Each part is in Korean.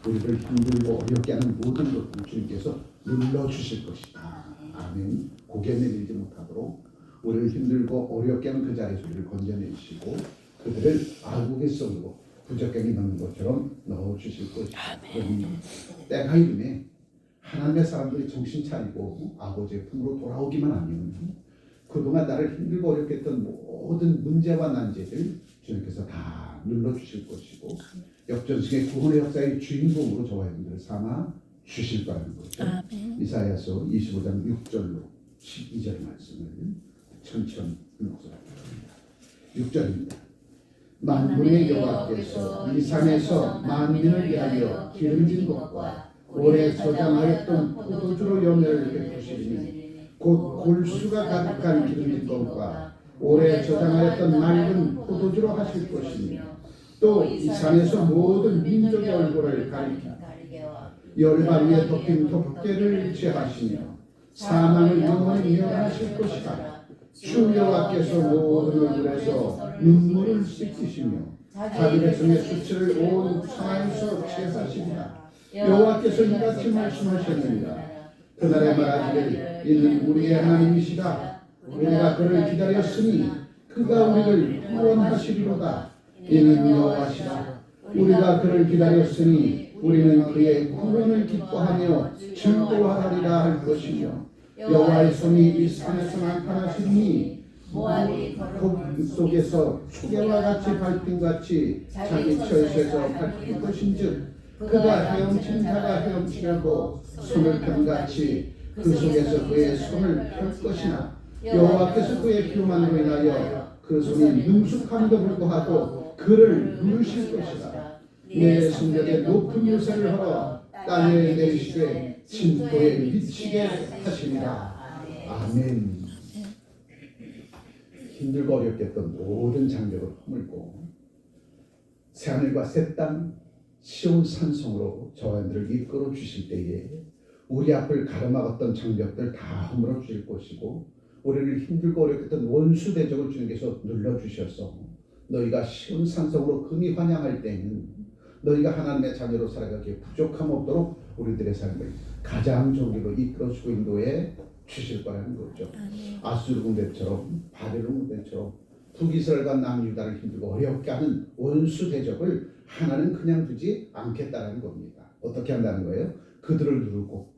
우리를 힘들고 어렵게 하는 모든 것들을 주님께서 눌러주실 것이다. 아멘. 고개 내밀지 못하도록 우리를 힘들고 어렵게 하는 그 자리에서 우리를 건져내시고 그들을 아국의 속으로 부적격이 넣는 것처럼 넣어주실 것이다. 때가 이르매 하나님의 사람들이 정신 차리고 아버지의 품으로 돌아오기만 하면 그동안 나를 힘들고 어렵게 했던 모든 문제와 난제들 주님께서 다 눌러주실 것이고 역전승의 구원의 역사의 주인공으로 저와 여러분들을 삼아 주실 거라는 거죠. 이사야서 25장 6절로 12절 말씀을 천천히 읽어보겠습니다. 6절입니다. 만군의 여호와께서 이 산에서 만민을 위하여 기름진 것과 오래 저장하였던 포도주로 연회를 베푸시리니 곧 골수가 가득한 기름진 것과 오래 저장하였던 맑은 포도주로 하실 것이며 또 이 산에서 모든 민족의 얼굴을 가리켜 열반 위에 덮인 덮개를 취하시며 사망을 영원히 멸하실 것이다. 주 여호와께서 모든 얼굴에서 눈물을 씻기시며 자기 백성의 수치를 온 상하에서 제사시리라. 여호와께서 이같이 말씀하셨느니라. 그날에 말하기를 이는 우리의 하나님이시다. 우리가 그를 기다렸으니 그가 우리를 구원하시리로다. 이는 여호와시다. 우리가 그를 기다렸으니 우리는 그의 구원을 기뻐하며 즐거워하리라 할 것이며 여호와의 손이 이 산에서 나타나시니 그 속에서 초계와 같이 밝힘같이 자기 처에서 밝힐 것인즉 그가 헤엄친 자가 헤엄치려고 손을 편같이 그 속에서 그의 손을 펼 것이나 여호와께서 그의 피로만으로 인하여 그 손이 능숙함도 불구하고 그를 누르실 것이다. 내 성벽에 높은 요새를 걸어 땅에 내리시되 진토에 미치게 하시리라. 아멘. 힘들고 어렵게 했던 모든 장벽을 허물고 새하늘과 새 땅 시온 산성으로 저희들을 이끌어 주실 때에 우리 앞을 가로막았던 장벽들 다 허물어 주실 것이고 우리를 힘들고 어렵게 했던 원수 대적을 주님께서 눌러주셔서 너희가 시온 산성으로 금이 환영할 때에는 너희가 하나님의 자녀로 살아가기에 부족함 없도록 우리들의 삶을 가장 좋은 길로 이끌어주고 인도해 주실 거라는 거죠. 아수르 군대처럼 바벨론 군대처럼 북이스라엘과 남유다를 힘들고 어렵게 하는 원수 대적을 하나는 그냥 두지 않겠다라는 겁니다. 어떻게 한다는 거예요? 그들을 누르고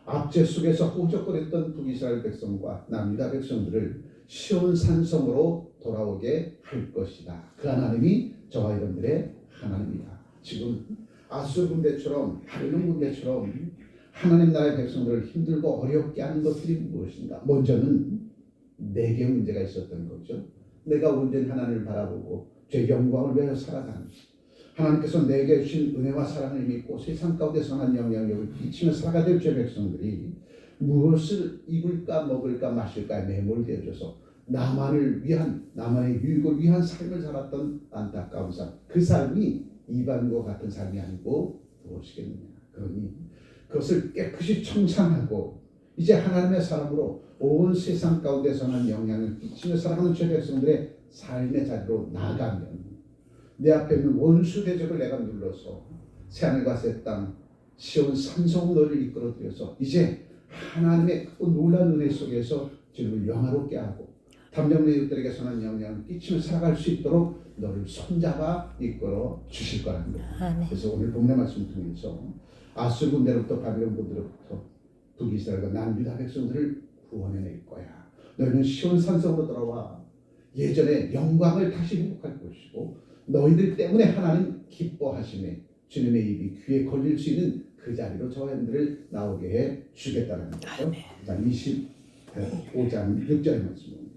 압제 속에서 호적거렸던 북이스라엘 백성과 남유다 백성들을 시온 산성으로 돌아오게 할 것이다. 그 하나님이 저와 여러분들의 하나님이다. 지금 아수르 군대처럼 바벨론 군대처럼 하나님 나라의 백성들을 힘들고 어렵게 하는 것들이 무엇인가? 먼저는 내게 문제가 있었던 거죠. 내가 온전히 하나님을 바라보고 죄 영광을 위하여 살아가는 하나님께서 내게 주신 은혜와 사랑을 믿고 세상 가운데 선한 영향력을 끼치며 살아가야 될 죄 백성들이 무엇을 입을까 먹을까 마실까에 매몰되어져서 나만을 위한 나만의 유익을 위한 삶을 살았던 안타까운 삶, 그 삶이 이방과 같은 삶이 아니고 무엇이겠느냐. 그러니 그것을 깨끗이 청산하고 이제 하나님의 사람으로 온 세상 가운데 선한 영향을 끼치며 살아가는 죄 백성들의 삶의 자리로 나가면 내 앞에 있는 원수 대적을 내가 눌러서 새하늘과 새 땅 시온 산성 너를 이끌어들여서 이제 하나님의 그 놀라운 은혜 속에서 주님을 영화롭게 하고 담력 이웃들에게 선한 영향을 끼치며 살아갈 수 있도록 너를 손잡아 이끌어 주실 거라는 거예요. 그래서 오늘 본문의 말씀을 통해서 아수르 군대로부터 바벨론 군대로부터 북이스라엘과 남유다 백성들을 구원해낼 거야. 너희는 시온 산성으로 돌아와 예전의 영광을 다시 회복할 것이고 너희들 때문에 하나님 기뻐하심에 주님의 입이 귀에 걸릴 수 있는 그 자리로 저와 여러분들을 나오게 해 주겠다는 거죠. 자, 25장 6절의 말씀입니다.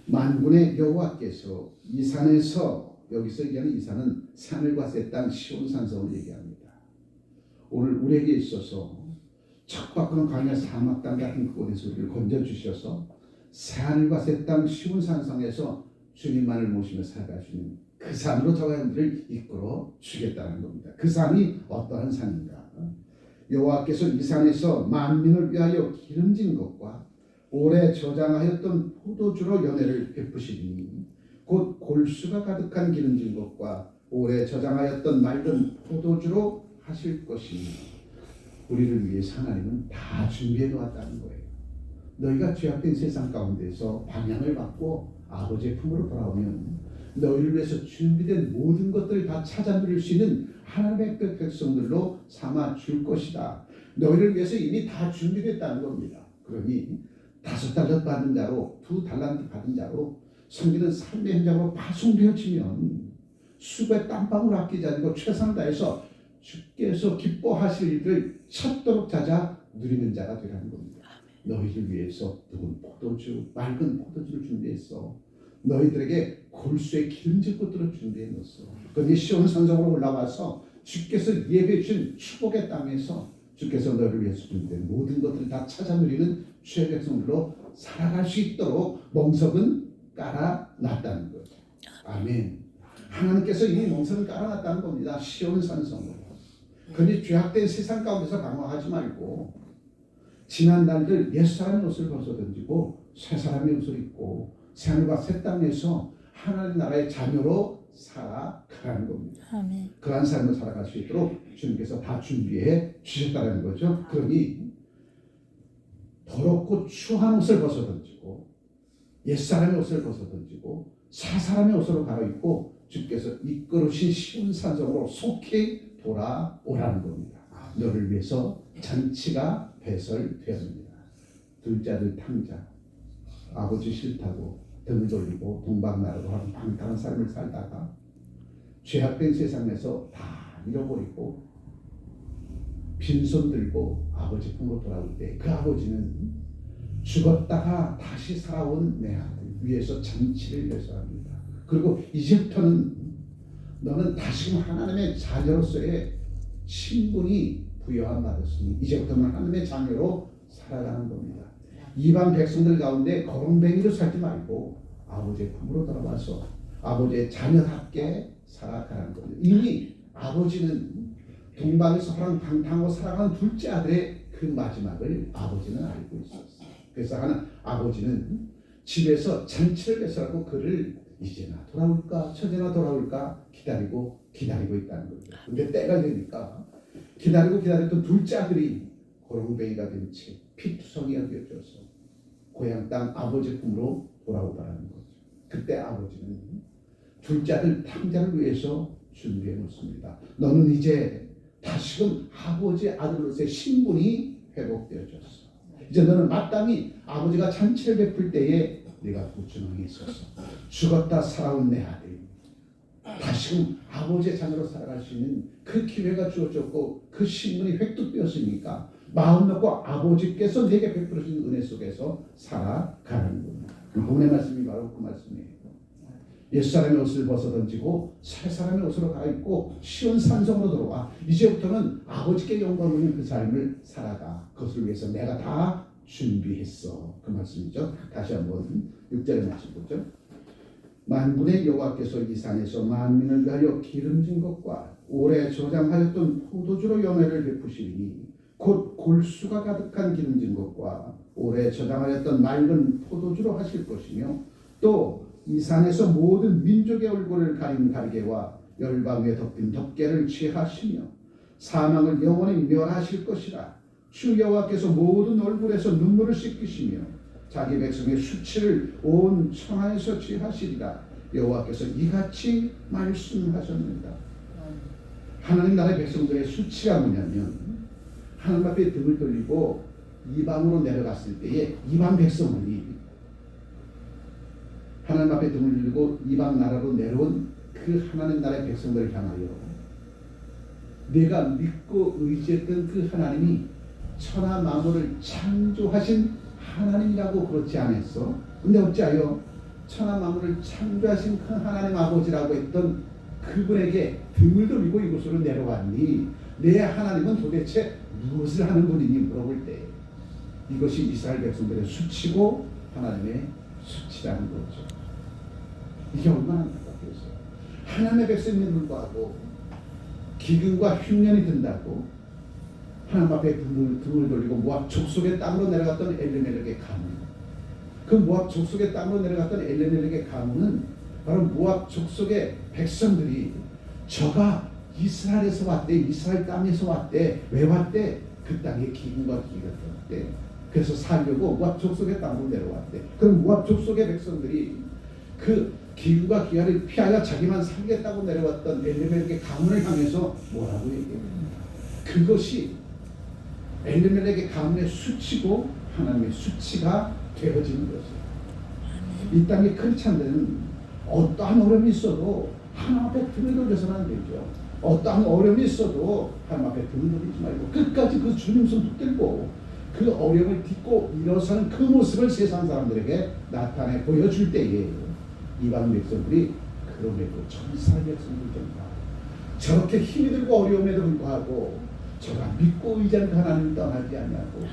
만군의 여호와께서 이 산에서, 여기서 얘기하는 이 산은 산을과 새 땅 시온 산성을 얘기합니다. 오늘 우리에게 있어서 척박한 광야 사막 땅 같은 그곳에서 우리를 건져주셔서 새하늘과 새 땅 시온 산성에서 주님만을 모시며 살아갈 수 있는 그 산으로 저와 여러분들을 이끌어 주겠다는 겁니다. 그 산이 어떠한 산인가? 여호와께서 이 산에서 만민을 위하여 기름진 것과 오래 저장하였던 포도주로 연회를 베푸시니 곧 골수가 가득한 기름진 것과 오래 저장하였던 맑은 포도주로 하실 것이니 우리를 위해서 하나님은 다 준비해 놓았다는 거예요. 너희가 죄악된 세상 가운데서 방향을 받고 아버지의 품으로 돌아오면 너희를 위해서 준비된 모든 것들을 다 찾아 누릴 수 있는 하나님의 백성들로 삼아 줄 것이다. 너희를 위해서 이미 다 준비됐다는 겁니다. 그러니 5달러 받은 자로 2달란트 받은 자로 섬기는 삶의 현장으로 파송되어지면 수고의 땀방울 아끼지 않고 최선을 다해서 주께서 기뻐하실 일을 찾도록 찾아 누리는 자가 되라는 겁니다. 너희를 위해서 누군 포도주, 맑은 포도주를 준비했어. 너희들에게 골수의 기름질 것들을 준비해 놓았어. 그러니 시온 산성으로 올라와서 주께서 예배해 주신 축복의 땅에서 주께서 너희를 위해서 준비된 모든 것들을 다 찾아 누리는 주의 백성들로 살아갈 수 있도록 멍석은 깔아놨다는 거죠. 아멘. 하나님께서 이미 멍석을 깔아놨다는 겁니다. 시온 산성으로. 그러니 죄악된 세상 가운데서 방황하지 말고 지난 날들 옛사람의 옷을 벗어던지고 새사람의 옷을 입고 새하늘과 새 땅에서 하나님 나라의 자녀로 살아가는 겁니다. 아멘. 그러한 삶을 살아갈 수 있도록 주님께서 다 준비해 주셨다는 거죠. 그러니 더럽고 추한 옷을 벗어던지고 옛사람의 옷을 벗어던지고 새사람의 옷으로 갈아입고 주께서 이끌으신 시온 산성으로 속히 돌아오라는 겁니다. 너를 위해서 잔치가 배설되었습니다. 둘째 아들 탕자 아버지 싫다고 등을 돌리고 동방나라로 하는 방탕한 삶을 살다가 죄악된 세상에서 다 잃어버리고 빈손 들고 아버지 품으로 돌아올 때 그 아버지는 죽었다가 다시 살아온 내 아들 위해서 잔치를 배설합니다. 그리고 이제부터는 너는 다시금 하나님의 자녀로서의 신분이 부여함 받았으니 이제부터는 하나님의 자녀로 살아가는 겁니다. 이방 백성들 가운데 거렁뱅이로 살지 말고 아버지의 품으로 돌아와서 아버지의 자녀답게 살아가는 겁니다. 이미 아버지는 동방에서 호랑방탕하고 살아가는 둘째 아들의 그 마지막을 아버지는 알고 있었어요. 그래서 아버지는 집에서 잔치를 배설하고 그를 이제나 돌아올까 처제나 돌아올까 기다리고 있다는 거죠. 근데 때가 되니까 기다리고 기다렸던 둘째 아들이 고롱뱅이가 된 채 피투성이가 되어져서 고향 땅 아버지 품으로 돌아오라는 거죠. 그때 아버지는 둘째 아들 탕자를 위해서 준비해 놓습니다. 너는 이제 다시금 아버지 아들로서의 신분이 회복되어졌어. 이제 너는 마땅히 아버지가 잔치를 베풀 때에 네가 부추멍에 있어서 죽었다 살아온 내 아들 다시금 아버지의 자녀로 살아갈 수 있는 그 기회가 주어졌고 그 신분이 획득되었으니까 마음 놓고 아버지께서 내게 베풀으신 은혜 속에서 살아가는 겁니다. 본의 말씀이 바로 그 말씀이에요. 옛사람의 옷을 벗어던지고 새사람의 옷으로 갈아입고 시온 산성으로 들어와 이제부터는 아버지께 영광을 돌리는 그 삶을 살아가. 그것을 위해서 내가 다 준비했어. 그 말씀이죠. 다시 한번 6절의 말씀 보죠. 만군의 여호와께서 이 산에서 만민을 위하여 기름진 것과 오래 저장하였던 포도주로 연회를 베푸시니 곧 골수가 가득한 기름진 것과 오래 저장하였던 맑은 포도주로 하실 것이며 또 이 산에서 모든 민족의 얼굴을 가린 가리개와 열방에 덮인 덮개를 취하시며 사망을 영원히 멸하실 것이라. 주 여호와께서 모든 얼굴에서 눈물을 씻기시며 자기 백성의 수치를 온 천하에서 취하시리라. 여호와께서 이같이 말씀하셨습니다. 하나님 나라의 백성들의 수치가 뭐냐면 하나님 앞에 등을 돌리고 이방으로 내려갔을 때에 이방 백성들이 하나님 앞에 등을 돌리고 이방 나라로 내려온 그 하나님 나라의 백성들을 향하여 내가 믿고 의지했던 그 하나님이 천하 만물을 창조하신 하나님이라고 그렇지 않았어? 근데 어찌하여 천하 만물을 창조하신 그 하나님 아버지라고 했던 그분에게 등을 돌리고 이곳으로 내려왔니? 내 하나님은 도대체 무엇을 하는 분이니? 물어볼 때 이것이 이스라엘 백성들의 수치고 하나님의 수치라는 거죠. 이게 얼마나 안타깝겠어요. 하나님의 백성임에도 불구하고 기근과 흉년이 든다고 하나님 앞에 등을 돌리고 모압 족속의 땅으로 내려갔던 엘리멜렉의 가문, 그 모압 족속의 땅으로 내려갔던 엘리멜렉의 가문은 바로 모압 족속의 백성들이 저가 이스라엘에서 왔대. 이스라엘 땅에서 왔대. 왜 왔대? 그 땅에 기근과 기가 있대. 그래서 살려고 모압 족속의 땅으로 내려왔대. 그럼 모압 족속의 백성들이 그 기후가 기아를 피하여 자기만 살겠다고 내려왔던 엘리멜렉의 가문을 향해서 뭐라고 얘기합니까? 그것이 엘리멜렉의 가문의 수치고 하나님의 수치가 되어지는 것이에요. 이 땅의 크리스찬들은 어떠한 어려움이 있어도 하나님 앞에 등을 돌려서는 안 되죠. 어떠한 어려움이 있어도 하나님 앞에 등을 돌리지 말고 끝까지 그 주님 손 붙들고 그 어려움을 딛고 일어서는 그 모습을 세상 사람들에게 나타내 보여줄 때에 이방 백성들이 그럼에도 천사의 백성들입니다. 저렇게 힘이 들고 어려움에도 불구하고 저가 믿고 의지하는 하나님을 떠나지 않냐고.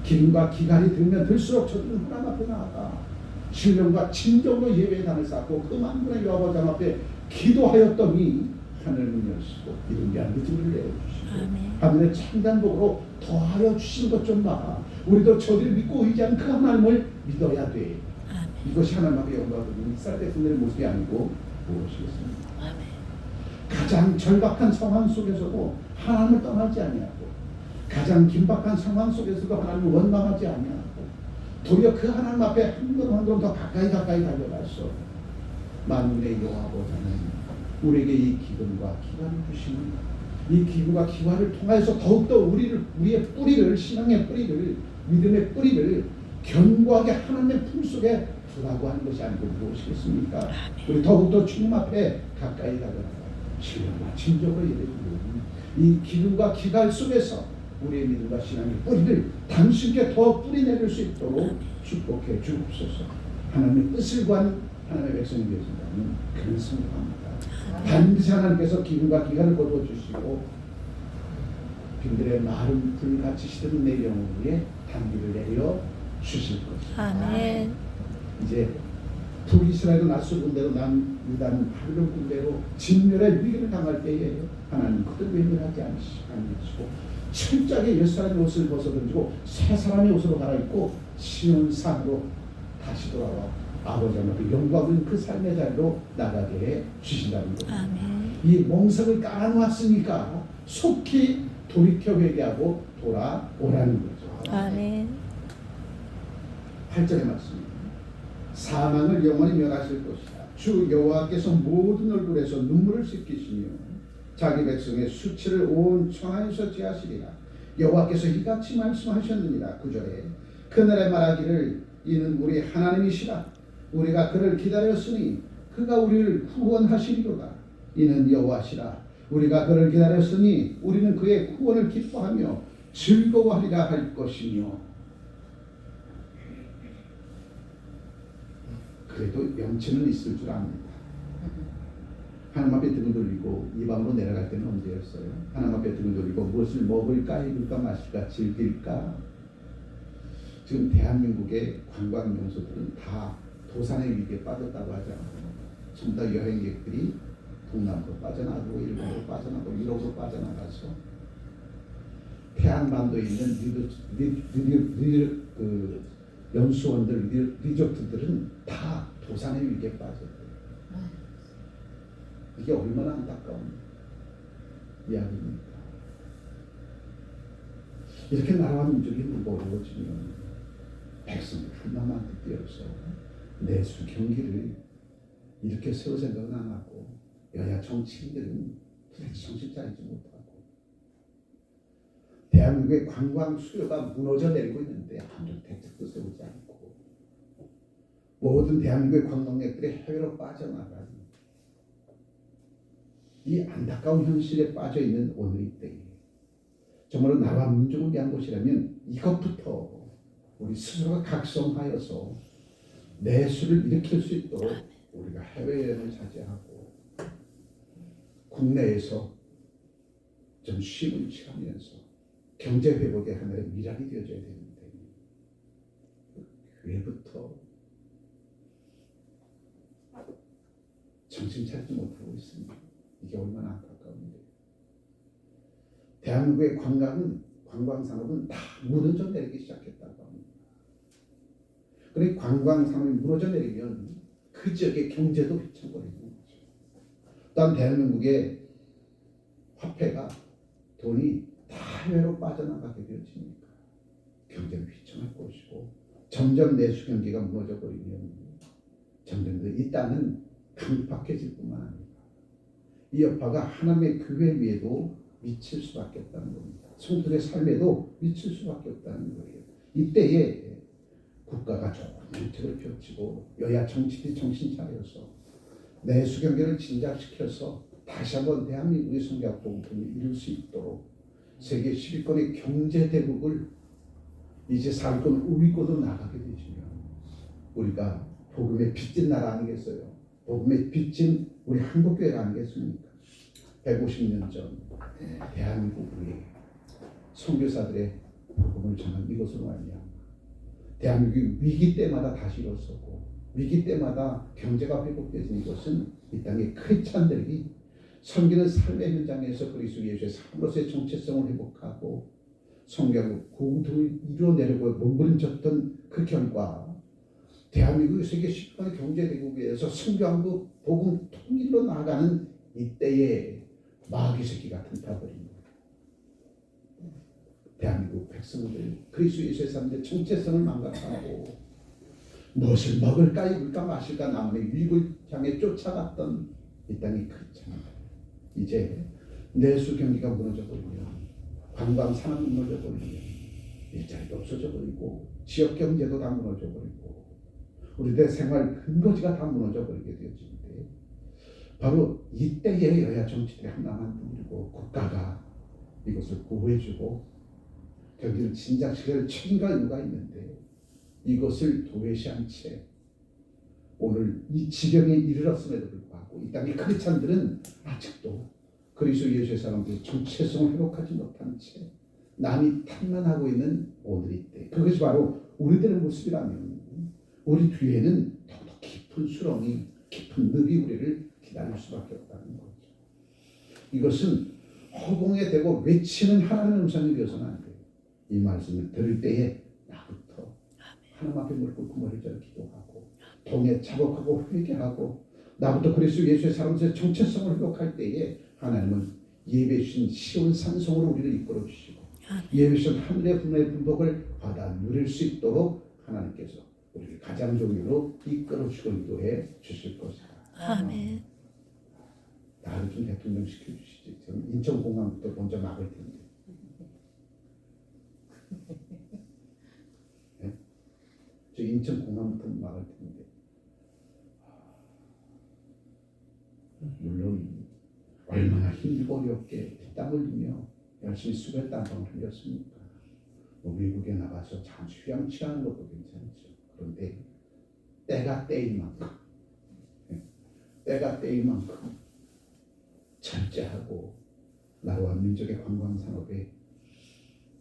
기름과 기간이 들면 들수록 저들은 하나님 앞에 나아가 신령과 진정으로 예배의 단을 쌓고 그 만군의 여호와 앞에 기도하였더니 하늘문 여시고 이런 게 믿음을 내어주시고 하늘의 참단복으로 더하여 주신 것 좀 봐. 우리도 저들이 믿고 의지하는 그 하나님을 믿어야 돼. 이것이 하나님 앞에 영광을 이스라엘 백성들의 모습이 아니고 무엇이겠습니까? 가장 절박한 상황 속에서도 하나님을 떠나지 아니하고 가장 긴박한 상황 속에서도 하나님을 원망하지 아니하고 도리어 그 하나님 앞에 한 걸음 한 걸음 더 가까이 달려가서 만군의 여호와보다는 우리에게 이 기근과 기활을 주시는 이 기근과 기활을 통해서 더욱더 우리의 뿌리를 신앙의 뿌리를 믿음의 뿌리를 견고하게 하나님의 품속에 두라고 하는 것이 아니고 무엇이겠습니까? 우리 더욱더 주님 앞에 가까이 다가가 신령과 진정으로 예배드리는 이 기근과 기갈 속에서 우리의 믿음과 신앙의 뿌리를 당신께 더 뿌리내릴 수 있도록 축복해 주옵소서. 하나님의 뜻을 구한 하나님의 백성이 되어진다면 그런 성공합니다. 반드시 하나님께서 기근과 기간을 거두어주시고 빈들의 마른 불같이 시든 내 영혼 위에 단비를 내려 주실 것입니다. 아멘. 이제 북이스라엘도 낯설 군대로 남유다는 바벨론 군대로 진멸의 위기를 당할 때에 하나님 그들 외면하지 않으시고 철저하게 옛사람의 옷을 벗어던지고 새 사람의 옷으로 갈아입고 시온 산으로 다시 돌아와 아버지 하나님의 영광은 그 삶의 자리로 나가게 해 주신다는 겁니다. 이 몽석을 깔아놓았으니까 속히 돌이켜 회개하고 돌아오라는 거죠. 아멘. 8절의 말씀입니다. 사망을 영원히 멸하실 것이다. 주 여호와께서 모든 얼굴에서 눈물을 씻기시며 자기 백성의 수치를 온 천하에서 제하시리라. 여호와께서 이같이 말씀하셨느니라. 9절에 그날에 말하기를 이는 우리 하나님이시라. 우리가 그를 기다렸으니 그가 우리를 구원하시리로다. 이는 여호와시라. 우리가 그를 기다렸으니 우리는 그의 구원을 기뻐하며 즐거워하리라 할 것이며. 그래도 영체는 있을 줄 압니다. 하나님 앞에 등을 돌리고 이방으로 내려갈 때는 언제였어요? 하나님 앞에 등을 돌리고 무엇을 먹을까, 입을까, 마실까, 즐길까? 지금 대한민국의 관광 명소들은 다 도산의 위기에 빠졌다고 하잖아요. 전부 다 여행객들이 동남아로 빠져나가고 일본으로 빠져나가고 유럽으로 빠져나가서 태안반도에 있는 연수원들, 리조트들은 다 도산의 위기에 빠졌대요. 이게 얼마나 안타까운 이야기입니까? 이렇게 나라와 민족이 무거워지면 백성이 불만만 뛰어서 내수 경기를 이렇게 세울 생각은 안 하고 여야 정치인들은 도대체 정신 차리지 못하고 대한민국의 관광 수요가 무너져 내리고 있는데 아무런 대책도 세우지 않고 모든 대한민국의 관광객들이 해외로 빠져나가는 이 안타까운 현실에 빠져 있는 오늘 이때 정말로 나라 민족을 위한 것이라면 이것부터 우리 스스로가 각성하여서 내수를 일으킬 수 있도록 우리가 해외여행을 자제하고 국내에서 좀 쉼을 취하면서 경제 회복의 하나의 미랄이 되어져야 되는데 교회부터 정신 차리지 못하고 있습니다. 이게 얼마나 안타까운데. 대한민국의 관광산업은 다 무너져 내리기 시작했다고 합니다. 그러니 관광산업이 무너져 내리면 그 지역의 경제도 휘청거리는 거죠. 또한 대한민국의 화폐가 돈이 다 해외로 빠져나가게 되어집니까? 경제는 휘청할 것이고 점점 내수 경기가 무너져 버리면 점점 더 이 땅은 강팍해질 뿐만 아니라 이 여파가 하나님의 교회 위에도 미칠 수밖에 없다는 겁니다. 성도의 삶에도 미칠 수밖에 없다는 거예요. 이때에 국가가 좋은 정책을 펼치고 여야 정치인이 정신 차려서 내수 경기를 진작시켜서 다시 한번 대한민국의 성경 복음을 이룰 수 있도록 세계 10위권의 경제 대국을 이제 4위권, 5위권으로 나가게 되시면 우리가 복음의 빚진 나라 아니겠어요? 복음의 빚진 우리 한국교회가 아니겠습니까? 150년 전 대한민국 우리 선교사들의 복음을 전한 이것으로 말미암아 대한민국이 위기 때마다 다시 일어서고 위기 때마다 경제가 회복되는 이것은 이 땅의 크리스찬들이 섬기는 삶의 현장에서 그리스도 예수의 삶으로서의 정체성을 회복하고 성경을 공통을 이뤄내려고 몸부림쳤던 그 결과 대한민국이 세계 10번의 경제대국에서 성경국 복음 통일로 나아가는 이때에 마귀 새끼가 틈타버린 거예요. 대한민국 백성들 그리스도 예수의 삶의 정체성을 망각하고 무엇을 먹을까 입을까 마실까 남의 유익을 향해 쫓아갔던 이 땅이 크잖아요. 이제 내수 경기가 무너져 버리면 관광 산업이 무너져 버리면 일자리도 없어져 버리고 지역 경제도 다 무너져 버리고 우리들의 생활 근거지가 다 무너져 버리게 되어지는데 바로 이때에 여야 정치들이 하나만 두고 국가가 이것을 보호해주고 경기를 진작시킬 책임과 의무가 있는데 이것을 도외시한 채 오늘 이 지경에 이르렀음에도 불구하고 이 땅의 크리스찬들은 아직도 그리스도 예수의 사람들이 정체성을 회복하지 못한 채 남이 탓만하고 있는 오늘 이때 그것이 바로 우리들의 모습이라면 우리 뒤에는 더더 깊은 수렁이 깊은 늪이 우리를 기다릴 수밖에 없다는 거죠. 이것은 허공에 대고 외치는 하나님의 음성이 되어서는 안 돼요. 이 말씀을 들을 때에 나부터 하나님 앞에 무릎 꿇고 머리를 절 기도하고 동에 자복하고 회개하고 나부터 그리스도 예수의 사람들의 정체성을 회복할 때에 하나님은 예배 주신 시온 산성으로 우리를 이끌어 주시고 예배 주신 하늘의 분의 분복을 받아 누릴 수 있도록 하나님께서 우리를 가장 종류로 이끌어 주고 인도해 주실 것이다. 아멘. 나를 좀 대통령 시켜주시지. 저는 인천공항부터 먼저 막을 텐데. 네? 저 인천공항부터 막을 텐데. 물론 얼마나 힘들고 어렵게 땀 흘리며 열심히 수백 단방을 흘렸습니까? 뭐 미국에 나가서 잠시 휴양 취하는 것도 괜찮죠. 그런데 때가 때인 만큼 때가 때인 만큼 절제하고 나라와 민족의 관광 산업에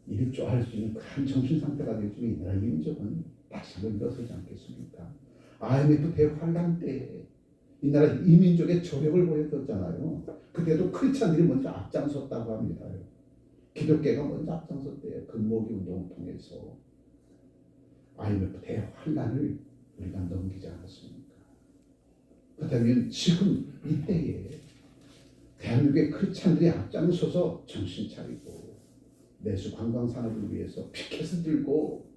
일조할 수 있는 그런 정신 상태가 되어주면 이 나라의 민족은 다시 한번 일어서지 않겠습니까? IMF 대환란 때 이 나라 이민족의 저력을 보여줬잖아요. 그때도 크리스찬들이 먼저 앞장섰다고 합니다. 기독교가 먼저 앞장섰대요. 금모기 운동을 통해서 IMF 대환란을 우리가 넘기지 않았습니까? 그렇다면 지금 이때에 대한민국의 크리스찬들이 앞장서서 정신 차리고 내수 관광 산업을 위해서 피켓을 들고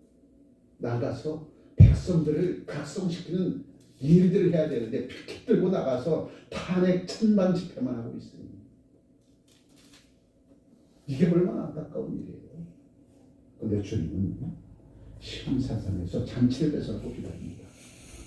나가서 백성들을 각성시키는 일들을 해야 되는데 피켓 들고 나가서 탄핵 천만 집회만 하고 있습니다. 이게 얼마나 안타까운 일이에요. 그런데 주님은 시험사상에서 잔치를 뺏어갖고 기다립니다.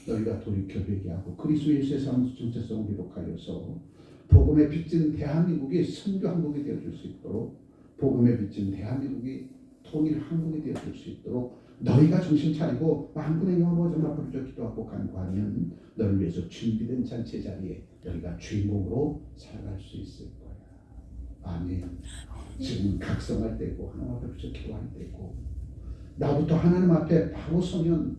너희가 돌이켜 회개하고 그리스도 예수의 삶의 정체성을 회복하여서 복음에 빚진 대한민국이 선교 한국이 되어줄 수 있도록 복음에 빚진 대한민국이 통일 한국이 되어줄 수 있도록 너희가 정신 차리고 만군의 영으로 좀 앞으로 기도하고 간구하면 너를 위해서 준비된 잔치 자리에 너희가 주인공으로 살아갈 수 있을 거야. 아멘. 지금 각성할 때고 하나님 앞에 붙여 기도할 때고 나부터 하나님 앞에 바로 서면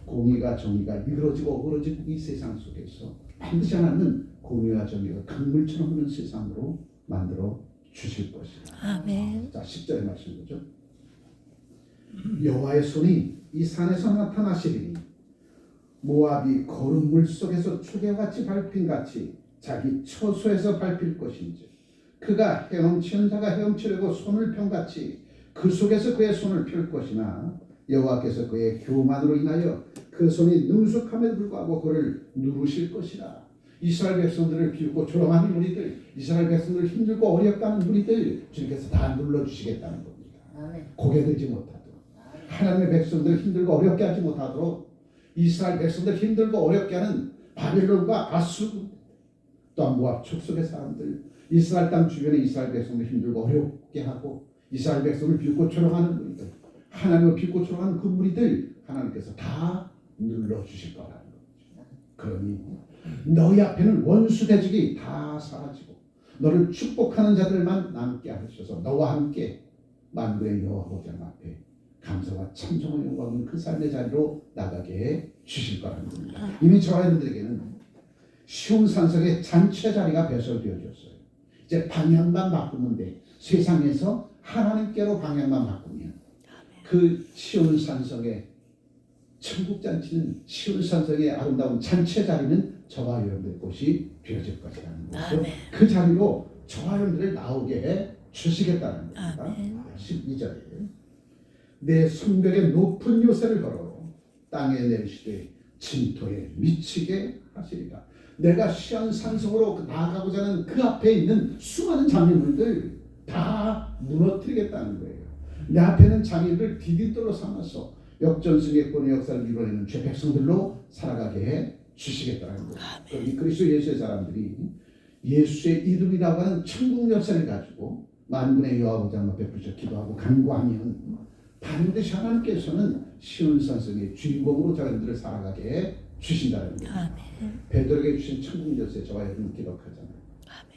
공의가 정의가 이루어지고 어그러지고 이 세상 속에서 반드시 하나님은 공의와 정의가 강물처럼 흐르는 세상으로 만들어 주실 것이다. 아멘. 자, 10절의 말씀이죠. 여호와의 손이 이 산에서 나타나시리니 모압이 거른 물 속에서 초계같이 밟힌 같이 자기 처소에서 밟힐 것인지 그가 헤엄치는 자가 헤엄치려고 손을 펴같이 그 속에서 그의 손을 펼 것이나 여호와께서 그의 교만으로 인하여 그 손이 능숙함에도 불구하고 그를 누르실 것이라. 이스라엘 백성들을 비웃고 조롱하는 무리들, 이스라엘 백성들을 힘들고 어렵게 하는 무리들 주님께서 다 눌러주시겠다는 겁니다. 고개 들지 못하도록, 하나님의 백성들을 힘들고 어렵게 하지 못하도록 이스라엘 백성들 힘들고 어렵게 하는 바벨론과 아수르 또한 모압 족속의 사람들, 이스라엘 땅 주변의 이스라엘 백성들 힘들고 어렵게 하고 이스라엘 백성을 비웃고 조롱하는 무리들, 하나님을 비웃고 조롱하는 그 무리들 하나님께서 다 눌러주실 거라는 거죠. 그러니 너희 앞에는 원수 대적이 다 사라지고 너를 축복하는 자들만 남게 하셔서 너와 함께 만군의 여호와 앞에 감사와 찬송을 영광하는 그 삶의 자리로 나가게 해 주실 거라는 겁니다. 이미 저와 여러분들에게는 시온 산성의 잔치의 자리가 배설되어졌어요. 이제 방향만 바꾸면 돼. 세상에서 하나님께로 방향만 바꾸면 그 시온 산성의 천국 잔치는, 시온 산성의 아름다운 잔치의 자리는 저와 여러분들 곳이 되어질 것이라는 거죠. 그 자리로 저와 여러분들을 나오게 해 주시겠다는 겁니다. 12절에 내 성벽에 높은 요새를 걸어 땅에 내리시되 진토에 미치게 하시리라. 내가 시온 산성으로 나아가고자 하는 그 앞에 있는 수많은 장애물들 다 무너뜨리겠다는 거예요. 내 앞에는 장애를 디딤돌로 삼아서 역전승의권의 역사를 이루어내는 죄 백성들로 살아가게 해 주시겠다는 거예요. 이 그리스도 예수의 사람들이 예수의 이름이라고 하는 천국 역사를 가지고 만군의 여호와 앞에 부셔 기도하고 간구하면 반드시 하나님께서는 시온 산성의 주인공으로 저희들을 살아가게 해 주신다는 거예요. 베드로에게 주신 천국 열쇠 저와 여러분 기록하잖아요.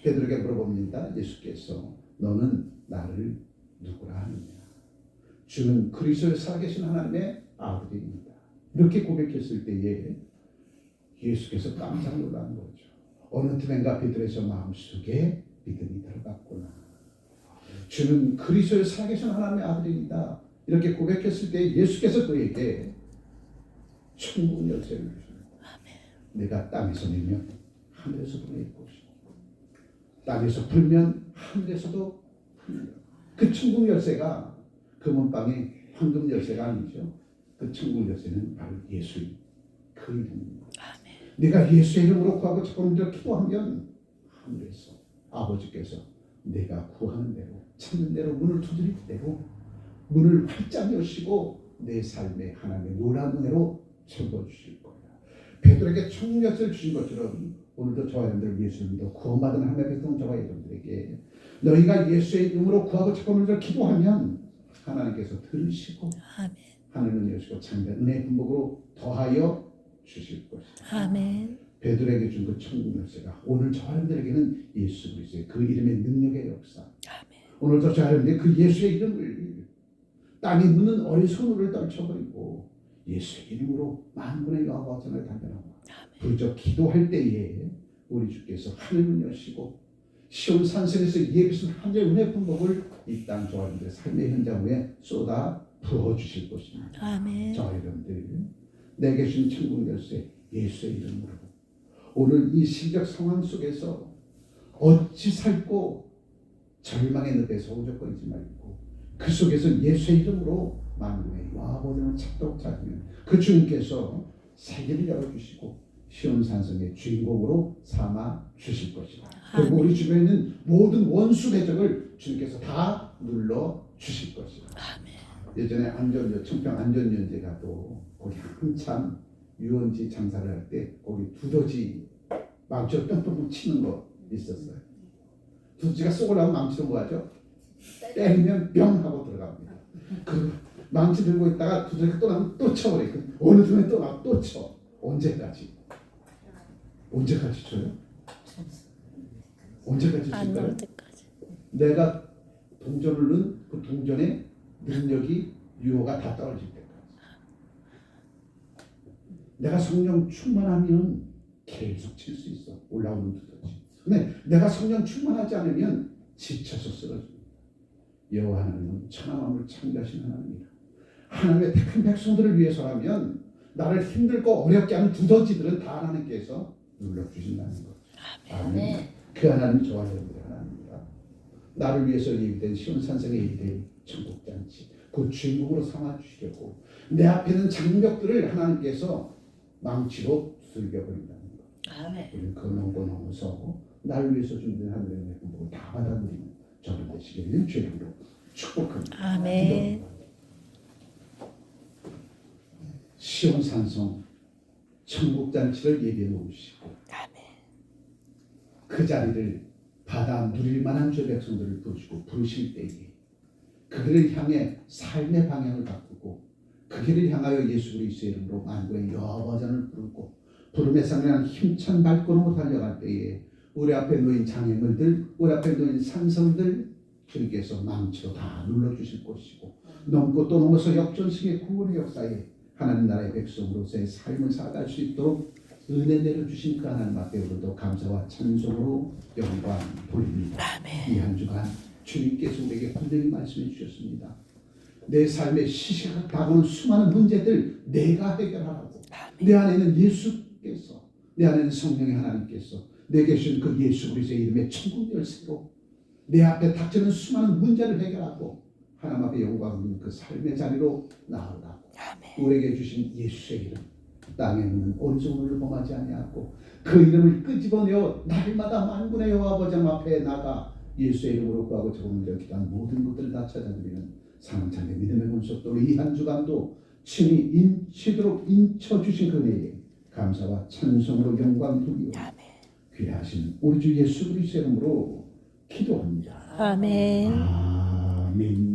베드로에게 물어봅니다. 예수께서 너는 나를 누구라 하느냐? 주는 그리스도에 살아계신 하나님의 아들입니다. 이렇게 고백했을 때에 예수께서 깜짝 놀란 거죠. 어느 틈엔가 베드로의 마음속에 믿음이 들어갔구나. 주는 그리스도에 살아계신 하나님의 아들입니다. 이렇게 고백했을 때 예수께서 그에게 천국 열쇠를 주십니다. 내가 땅에서 내면 하늘에서도 낼 것이고 땅에서 풀면 하늘에서도 풀면 그 천국 열쇠가 금은방의 황금 열쇠가 아니죠. 그 천국 열쇠는 바로 예수의 그 이름입니다. 내가 예수의 이름으로 구하고 찾는 대로 기도하면 하늘에서 아버지께서 내가 구하는 대로 찾는 대로 문을 두드릴 대로 문을 활짝 여시고 내 삶에 하나님의 놀라운 은혜로 채워주실 거야. 베드로에게 천국 열쇠를 주신 것처럼 오늘도 저와 여러분들 예수를 믿어 구원받은 하나님의 백성 저와 여러분들에게 너희가 예수의 이름으로 구하고 찾는 대로 기도하면 하나님께서 들으시고 하늘은 여시고 장대 은혜의 분복으로 더하여 주실 것이다. 아멘. 베드로에게 준 그 천국 열쇠가 오늘 저와 여러분들에게는 예수 그리스도의 그 이름의 능력의 역사. 아멘. 오늘도 저와 여러분들이 그 예수의 이름을 땅에 묻는 어리석음을 떨쳐버리고 예수의 이름으로 만군의 여호와 전을 단변하고 부르짖어 기도할 때에 우리 주께서 하늘을 여시고 시온 산성에서 예비신 하늘의 은혜 풍복을 이 땅 저와 여러분들의 삶의 현장 위에 쏟아 부어주실 것입니다. 아멘. 저와 여러분들 내게 주신 천국 열쇠 예수의 이름으로 오늘 이 시적 상황 속에서 어찌 살고 절망의 늪에서 오적거리지 말고 그 속에서 예수의 이름으로 만군의 여호와를 찾도록 찾으면 그 주님께서 세계를 열어주시고 시온 산성의 주인공으로 삼아 주실 것이다. 그리고 우리 주변에 있는 모든 원수 대적을 주님께서 다 눌러 주실 것이다. 예전에 청평 안전연제 가도 거기 한참 유원지 장사를 할 때 거기 두더지 망치로 뿅뿅뿅 치는 거 있었어요. 두더지가 쏘고나면 망치로 뭐 하죠? 때리면 뿅 하고 들어갑니다. 그 망치 들고 있다가 두더지가 또 나면 또 쳐버려요. 어느 순간 또 나면 또 쳐. 언제까지? 언제까지 쳐요? 언제까지 칠까요? 내가 동전을 넣은 그 동전의 능력이 유효가 다 떨어질 때까지. 내가 성령 충만하면 계속 칠 수 있어. 올라오는 두더지. 근데 내가 성령 충만하지 않으면 지쳐서 쓰러집니다. 여호와 하나님은 천하 만물을 창조하신 하나님이다. 하나님의 택한 백성들을 위해서라면 나를 힘들고 어렵게 하는 두더지들은 다 하나님께서 눌러주신다는 것. 아멘. 그 하나님이 저와 여러분의 하나님입니다. 나를 위해서 예비된 시온산성에 예비된 천국잔치 그 주인공으로 삼아주시려고 내 앞에 있는 장벽들을 하나님께서 망치로 두들겨버린다는 것. 아멘. 우리는 그 넘고 넘어서 나를 위해서 준비된 하늘의 행복을 다 받아들이는 저를 되시기를 주님으로 축복합니다. 아멘. 기도합니다. 시온산성 천국잔치를 예비해 놓으시고 아멘. 그 자리를 받아 누릴 만한 주 백성들을 부르실 때에 그 길을 향해 삶의 방향을 바꾸고 그 길을 향하여 예수 그리스도의 이름으로 만군의 여호와전을 부르고 부름의 상이라는 힘찬 발걸음으로 달려갈 때에 우리 앞에 놓인 장애물들, 우리 앞에 놓인 산성들 주님께서 망치로 다 눌러주실 것이고 넘고 또 넘어서 역전승의 구원의 역사에 하나님 나라의 백성으로서의 삶을 살아갈 수 있도록 은혜 내려주신 그 하나님 앞에 우리도 감사와 찬송으로 영광 돌립니다. 이 한 주간 주님께서 우리에게 분명히 말씀해 주셨습니다. 내 삶에 시시각 다가오는 수많은 문제들 내가 해결하라고. 내 안에는 예수께서, 내 안에는 성령의 하나님께서 내게 주신 그 예수 그리스도의 이름의 천국 열쇠로 내 앞에 닥치는 수많은 문제를 해결하고 하나님 앞에 영광 있는 그 삶의 자리로 나아가고 우리에게 주신 예수의 이름 땅에 있는 오른손을 범하지 아니하고 그 이름을 끄집어내어 날마다 만군의 여호와 보좌 앞에 나가 예수의 이름으로 구하고 저금을 기도한 모든 것들을 다 찾아드리는 사랑찬의 믿음의 문속도로 이 한 주간도 친히 인치도록 인쳐주신 그네에 감사와 찬송으로 영광 돌리오 귀하신 우리 주 예수 그리스도의 이름으로 기도합니다. 아멘. 아멘.